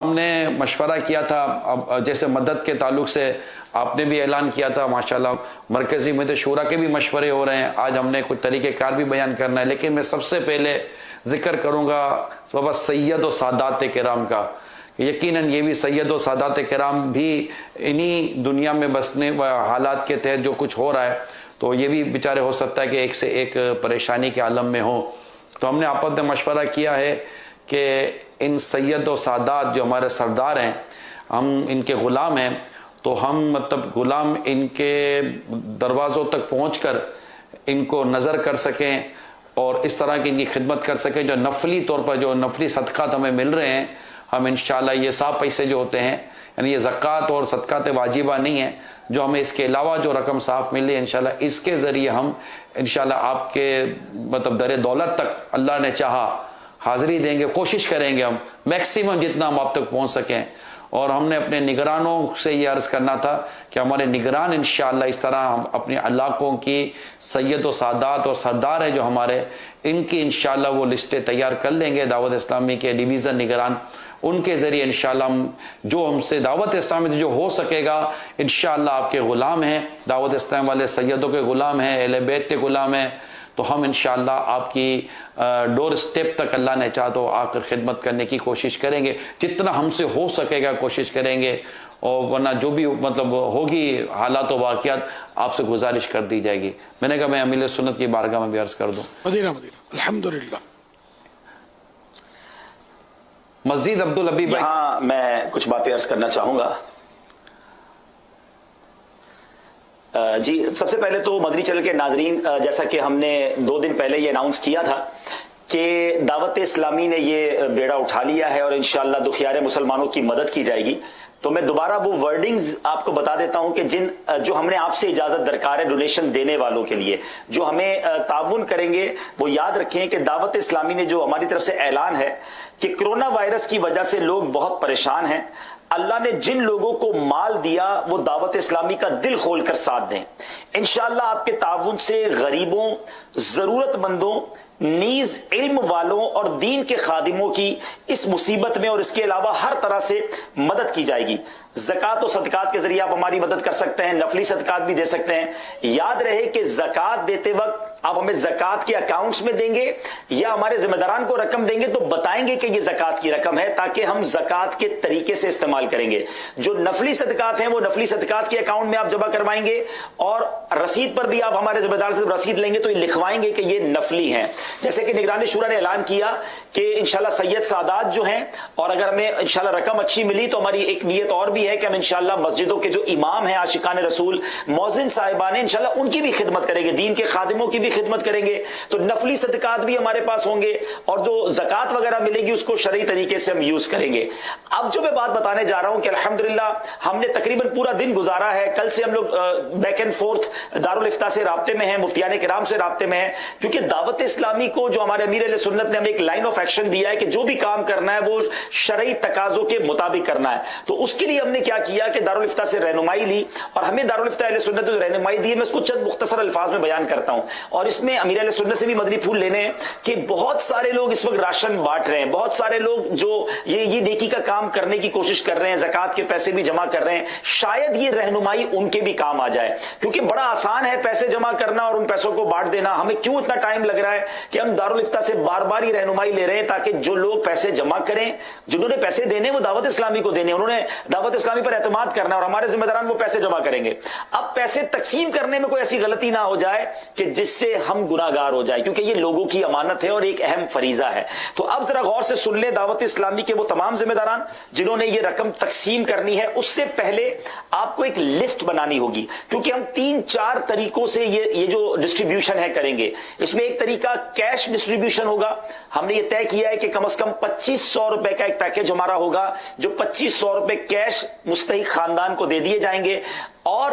ہم نے مشورہ کیا تھا، اب جیسے مدد کے تعلق سے آپ نے بھی اعلان کیا تھا، ماشاءاللہ مرکزی میت شورا کے بھی مشورے ہو رہے ہیں، آج ہم نے کچھ طریقہ کار بھی بیان کرنا ہے، لیکن میں سب سے پہلے ذکر کروں گا بابا سید و سادات کرام کا۔ یقیناً یہ بھی سید و سادات کرام بھی انہی دنیا میں بسنے و حالات کے تحت جو کچھ ہو رہا ہے، تو یہ بھی بیچارے ہو سکتا ہے کہ ایک سے ایک پریشانی کے عالم میں ہوں۔ تو ہم نے آپس میں مشورہ کیا ہے کہ ان سید و سادات جو ہمارے سردار ہیں، ہم ان کے غلام ہیں، تو ہم مطلب غلام ان کے دروازوں تک پہنچ کر ان کو نظر کر سکیں اور اس طرح کی ان کی خدمت کر سکیں۔ جو نفلی طور پر جو نفلی صدقات ہمیں مل رہے ہیں، ہم انشاءاللہ یہ صاف پیسے جو ہوتے ہیں، یعنی یہ زکوٰۃ اور صدقات واجبہ نہیں ہیں، جو ہمیں اس کے علاوہ جو رقم صاف مل رہی ہے انشاءاللہ اس کے ذریعے ہم انشاءاللہ آپ کے مطلب در دولت تک اللہ نے چاہا حاضری دیں گے، کوشش کریں گے ہم میکسیمم جتنا ہم آپ تک پہنچ سکیں۔ اور ہم نے اپنے نگرانوں سے یہ عرض کرنا تھا کہ ہمارے نگران انشاءاللہ اس طرح ہم اپنے علاقوں کی سید و سادات اور سردار ہیں جو ہمارے، ان کی انشاءاللہ وہ لسٹیں تیار کر لیں گے، دعوت اسلامی کے ڈویژن نگران، ان کے ذریعے انشاءاللہ ہم جو ہم سے دعوت اسلامی جو ہو سکے گا انشاءاللہ آپ کے غلام ہیں، دعوت اسلام والے سیدوں کے غلام ہیں، اہل بیت کے غلام ہیں، تو ہم انشاءاللہ آپ کی ڈور سٹیپ تک اللہ نے چاہا تو آ کر خدمت کرنے کی کوشش کریں گے، جتنا ہم سے ہو سکے گا کوشش کریں گے، اور ورنہ جو بھی مطلب ہوگی حالات و واقعات آپ سے گزارش کر دی جائے گی۔ میں نے کہا میں امیر سنت کی بارگاہ میں بھی عرض کر دوں۔ مدینہ الحمدللہ۔ مسجد عبدالحبیب بھائی، یہاں میں کچھ باتیں عرض کرنا چاہوں گا۔ جی سب سے پہلے تو مدنی چینل کے ناظرین، جیسا کہ ہم نے 2 دن پہلے یہ اناؤنس کیا تھا کہ دعوت اسلامی نے یہ بیڑا اٹھا لیا ہے اور انشاءاللہ دکھیارے مسلمانوں کی مدد کی جائے گی، تو میں دوبارہ وہ ورڈنگز آپ کو بتا دیتا ہوں کہ جو ہم نے آپ سے اجازت درکار ہے ڈونیشن دینے والوں کے لیے، جو ہمیں تعاون کریں گے، وہ یاد رکھیں کہ دعوت اسلامی نے جو ہماری طرف سے اعلان ہے کہ کرونا وائرس کی وجہ سے لوگ بہت پریشان ہیں، اللہ نے جن لوگوں کو مال دیا وہ دعوت اسلامی کا دل کھول کر ساتھ دیں۔ انشاءاللہ آپ کے تعاون سے غریبوں، ضرورت مندوں، نیز علم والوں اور دین کے خادموں کی اس مصیبت میں اور اس کے علاوہ ہر طرح سے مدد کی جائے گی۔ زکوٰۃ و صدقات کے ذریعے آپ ہماری مدد کر سکتے ہیں، نفلی صدقات بھی دے سکتے ہیں۔ یاد رہے کہ زکوٰۃ دیتے وقت آپ ہمیں زکوٰۃ کے اکاؤنٹس میں دیں گے یا ہمارے ذمہ داران کو رقم دیں گے تو بتائیں گے کہ یہ زکوٰۃ کی رقم ہے، تاکہ ہم زکوٰۃ کے طریقے سے استعمال کریں گے۔ جو نفلی صدقات ہیں وہ نفلی صدقات کے اکاؤنٹ میں آپ جمع کروائیں گے، اور رسید پر بھی آپ ہمارے ذمہ دار سے رسید لیں گے تو یہ لکھوائیں گے کہ یہ نفلی ہیں۔ جیسے کہ نگران شورا نے اعلان کیا کہ انشاءاللہ سید سادات جو ہیں، اور اگر ہمیں انشاءاللہ رقم اچھی ملی تو ہماری ایک نیت اور بھی ہے کہ ہم انشاءاللہ مسجدوں کے جو امام ہیں، عاشقان رسول، مؤذن صاحبان ہیں، انشاءاللہ ان کی بھی خدمت کریں گے، دین کے خادموں کی بھی خدمت کریں گے، تو نفلی صدقات بھی ہمارے پاس ہوں گے، اور جو زکوٰۃ وغیرہ ملے گی اس کو شرعی طریقے سے ہم یوز کریں گے۔ اب جو میں بات بتانے جا رہا ہوں کہ الحمدللہ ہم نے تقریباً پورا دن گزارا ہے، کل سے ہم لوگ بیک اینڈ فورتھ دارالفتاء سے رابطے میں ہیں، مفتیان کرام سے رابطے میں ہیں، کیونکہ دعوت اسلامی کو جو ہمارے امیر اہل سنت نے ہمیں ایک لائن آف ایکشن دیا ہے کہ جو بھی کام کرنا ہے وہ شرعی تقاضوں کے مطابق کرنا ہے۔ تو اس کے لیے ہم نے کیا کیا کہ دارالفتاء سے رہنمائی لی، اور ہمیں دارالفتاء اہل سنت نے جو رہنمائی دی ہے میں اس کو چند مختصر الفاظ میں بیان کرتا ہوں، اور اس میں امیر اہل سنت سے بھی مدنی پھول لینے ہیں کہ بہت سارے لوگ اس وقت راشن بانٹ رہے ہیں، بہت سارے لوگ جو یہ نیکی کا کام کرنے کی کوشش کر رہے ہیں، زکوٰۃ کے پیسے بھی جمع کر رہے ہیں، شاید یہ رہنمائی ان کے بھی کام آ جائے، کیونکہ بڑا آسان ہے پیسے جمع کرنا اور ان پیسوں کو بانٹ دینا۔ ہمیں کیوں اتنا ٹائم لگ رہا ہے کہ ہم دارالفتاء سے بار بار ہی رہنمائی لے رہے ہیں تاکہ جو لوگ پیسے جمع کریں، جنہوں نے پیسے دینے وہ دعوت اسلامی کو دینے، انہوں نے دعوت اسلامی پر اعتماد کرنا، اور ہمارے ذمہ داران وہ پیسے جمع کریں گے۔ اب پیسے تقسیم کرنے میں کوئی ایسی غلطی نہ ہو جائے کہ جس سے ہم گناہ گار ہو جائے، کیونکہ یہ لوگوں کی امانت ہے اور ایک اہم فریضہ ہے۔ تو اب ذرا غور سے سن لیں دعوت اسلامی کے وہ تمام ذمہ داران جنہوں نے یہ رقم تقسیم کرنی ہے، اس سے پہلے آپ کو ایک لسٹ بنانی ہوگی، کیونکہ ہم 3-4 طریقوں سے یہ جو ڈسٹریبیوشن ہے کریں گے۔ اس میں ایک طریقہ کیش ڈسٹریبیوشن ہوگا، ہم نے یہ طے کیا ہے کہ کم از کم 2500 روپے کا ایک پیکج ہمارا ہوگا، جو 2500 روپے کیش مستحق خاندان کو دے دیے جائیں گے، اور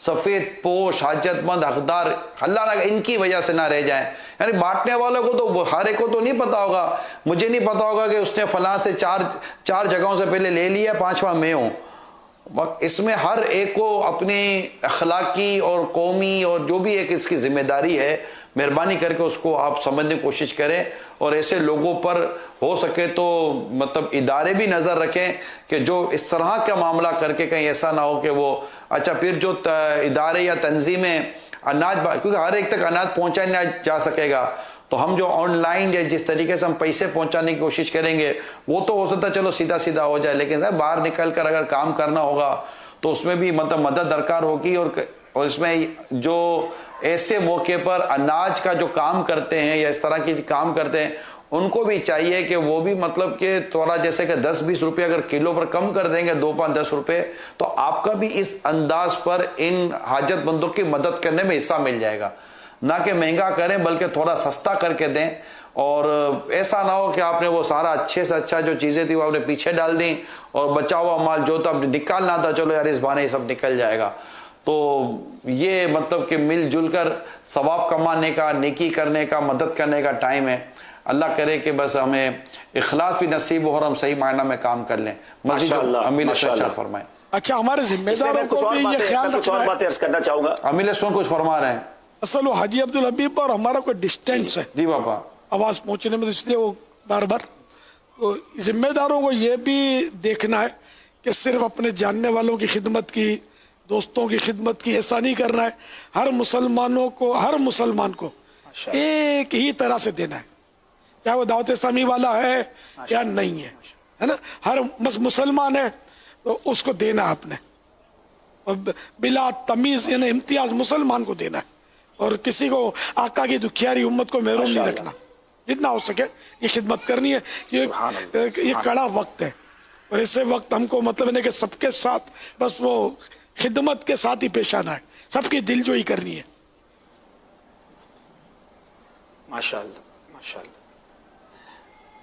سفید پوش حاجت مند حقدار اللہ نہ ان کی وجہ سے نہ رہ جائیں. یعنی بانٹنے والوں کو تو ہر ایک کو تو نہیں پتا ہوگا, مجھے نہیں پتا ہوگا کہ اس نے فلاں سے چار جگہوں سے پہلے لے لیا, پانچواں میں ہوں. اس میں ہر ایک کو اپنی اخلاقی اور قومی اور جو بھی ایک اس کی ذمہ داری ہے, مہربانی کر کے اس کو آپ سمجھنے کی کوشش کریں, اور ایسے لوگوں پر ہو سکے تو مطلب ادارے بھی نظر رکھیں کہ جو اس طرح کا معاملہ کر کے کہیں ایسا نہ ہو کہ وہ اچھا پھر جو ادارے یا تنظیمیں اناج, کیونکہ ہر ایک تک اناج پہنچایا نہیں جا سکے گا, تو ہم جو آن لائن یا جس طریقے سے ہم پیسے پہنچانے کی کوشش کریں گے وہ تو ہو سکتا ہے چلو سیدھا سیدھا ہو جائے, لیکن باہر نکل کر اگر کام کرنا ہوگا تو اس میں بھی مطلب مدد درکار ہوگی. اور اس میں جو ایسے موقع پر اناج کا جو کام کرتے ہیں یا اس طرح کی کام کرتے ہیں ان کو بھی چاہیے کہ وہ بھی مطلب کہ تھوڑا جیسے کہ 10-20 روپے اگر کلو پر کم کر دیں گے, 2-5-10 روپے, تو آپ کا بھی اس انداز پر ان حاجت مندوں کی مدد کرنے میں حصہ مل جائے گا. نہ کہ مہنگا کریں بلکہ تھوڑا سستا کر کے دیں, اور ایسا نہ ہو کہ آپ نے وہ سارا اچھے سے اچھا جو چیزیں تھی وہ آپ نے پیچھے ڈال دیں اور بچا ہوا مال جو تھا نکالنا تھا چلو یار اس بہانے یہ سب نکل جائے گا. تو یہ مطلب کہ مل جل کر ثواب کمانے کا, نیکی کرنے کا, مدد کرنے کا ٹائم ہے. اللہ کرے کہ بس ہمیں اخلاص بھی نصیب ہو اور ہم صحیح معنی میں کام کر لیں. مسجد امیر ارشاد فرمائیں. اچھا ہمارے ذمہ داروں کو بھی یہ خیال رکھنا ہے, کرنا چاہوں گا. امیر سن کچھ فرما رہے ہیں. اصل وہ حاجی عبدالحبیب اور ہمارا کوئی ڈسٹینس ہے جی باپا, آواز پہنچنے میں, تو اس لیے وہ بار بار تو ذمہ داروں کو یہ بھی دیکھنا ہے کہ صرف اپنے جاننے والوں کی خدمت کی, دوستوں کی خدمت کی ایسا نہیں کرنا ہے. ہر مسلمان کو ایک ہی طرح سے دینا ہے, کیا وہ دعوت اسلامی والا ہے یا نہیں ہے نا. ہر مسلمان ہے تو اس کو دینا آپ نے, اور بلا تمیز یعنی امتیاز مسلمان کو دینا ہے, اور کسی کو آقا کی دکھیاری امت کو محروم نہیں رکھنا. جتنا ہو سکے یہ خدمت کرنی ہے. یہ کڑا وقت ہے, اور اسے وقت ہم کو مطلب ہے کہ سب کے ساتھ بس وہ خدمت کے ساتھ ہی پیش آنا ہے, سب کی دل جوئی کرنی ہے. ماشاءاللہ ماشاءاللہ.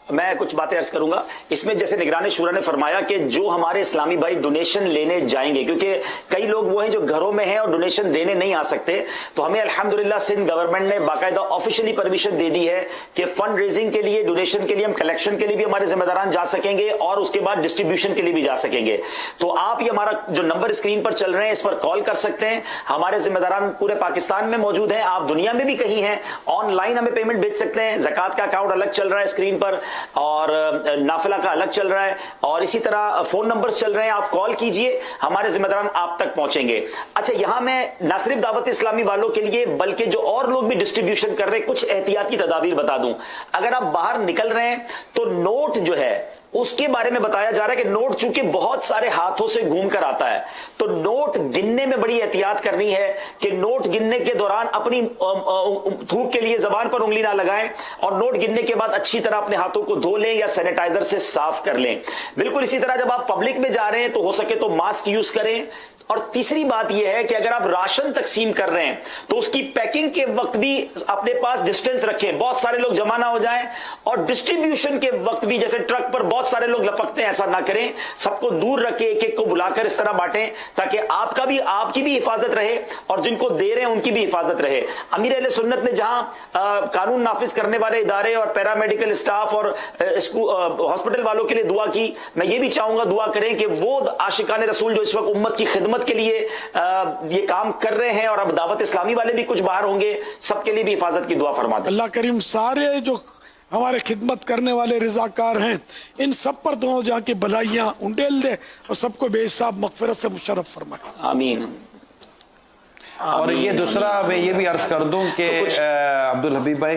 میں کچھ باتیں عرض کروں گا. اس میں جیسے نگران شورا نے فرمایا کہ جو ہمارے اسلامی بھائی ڈونیشن لینے جائیں گے, کیونکہ کئی لوگ وہ ہیں جو گھروں میں ہیں اور ڈونیشن دینے نہیں آ سکتے, تو ہمیں الحمدللہ سندھ گورنمنٹ نے باقاعدہ آفیشلی پرمیشن دے دی ہے کہ فنڈ ریزنگ کے لیے, ڈونیشن کے لیے, ہم کلیکشن کے لیے بھی ہمارے ذمہ داران جا سکیں گے, اور اس کے بعد ڈسٹریبیوشن کے لیے بھی جا سکیں گے. تو آپ یہ ہمارا جو نمبر اسکرین پر چل رہے ہیں اس پر کال کر سکتے ہیں. ہمارے ذمہ داران پورے پاکستان میں موجود ہیں, آپ دنیا میں بھی کہیں ہیں, آن لائن ہمیں پیمنٹ بھیج سکتے ہیں. زکوٰۃ کا اکاؤنٹ الگ چل رہا ہے اسکرین پر, اور نافلہ کا الگ چل رہا ہے, اور اسی طرح فون نمبرز چل رہے ہیں. آپ کال کیجئے, ہمارے ذمہ داران آپ تک پہنچیں گے. اچھا, یہاں میں نہ صرف دعوت اسلامی والوں کے لیے بلکہ جو اور لوگ بھی ڈسٹریبیوشن کر رہے ہیں کچھ احتیاطی تدابیر بتا دوں. اگر آپ باہر نکل رہے ہیں تو نوٹ جو ہے اس کے بارے میں بتایا جا رہا ہے کہ نوٹ چونکہ بہت سارے ہاتھوں سے گھوم کر آتا ہے, تو نوٹ گننے میں بڑی احتیاط کرنی ہے کہ نوٹ گننے کے دوران اپنی تھوک کے لیے زبان پر انگلی نہ لگائیں, اور نوٹ گننے کے بعد اچھی طرح اپنے ہاتھوں کو دھو لیں یا سینیٹائزر سے صاف کر لیں. بالکل اسی طرح جب آپ پبلک میں جا رہے ہیں تو ہو سکے تو ماسک یوز کریں. اور تیسری بات یہ ہے کہ اگر آپ راشن تقسیم کر رہے ہیں تو اس کی پیکنگ کے وقت بھی اپنے پاس ڈسٹینس رکھیں, بہت سارے لوگ جمع نہ ہو جائیں, اور ڈسٹریبیوشن کے وقت بھی جیسے ٹرک پر بہت سارے لوگ لپکتے ہیں ایسا نہ کریں, سب کو دور رکھیں, ایک ایک کو بلا کر اس طرح بانٹیں تاکہ آپ کی بھی حفاظت رہے اور جن کو دے رہے ہیں ان کی بھی حفاظت رہے. امیر اہل سنت نے جہاں قانون نافذ کرنے والے ادارے اور پیرامیڈیکل اسٹاف اور ہاسپٹل والوں کے لیے دعا کی, میں یہ بھی چاہوں گا دعا کریں کہ وہ عاشقان رسول جو اس وقت امت کی خدمت کے لیے یہ کام کر رہے ہیں, اور اب دعوت اسلامی والے بھی کچھ باہر ہوں گے, سب کے لیے بھی حفاظت کی دعا فرما دیں. اللہ کریم سارے جو ہمارے خدمت کرنے والے رضاکار ہیں ان سب پر دونوں جہاں کی بلائیاں انڈیل دے اور سب کو بے حساب مغفرت سے مشرف فرمائے. آمین. اور یہ دوسرا میں یہ بھی عرض کر دوں کہ عبدالحبیب بھائی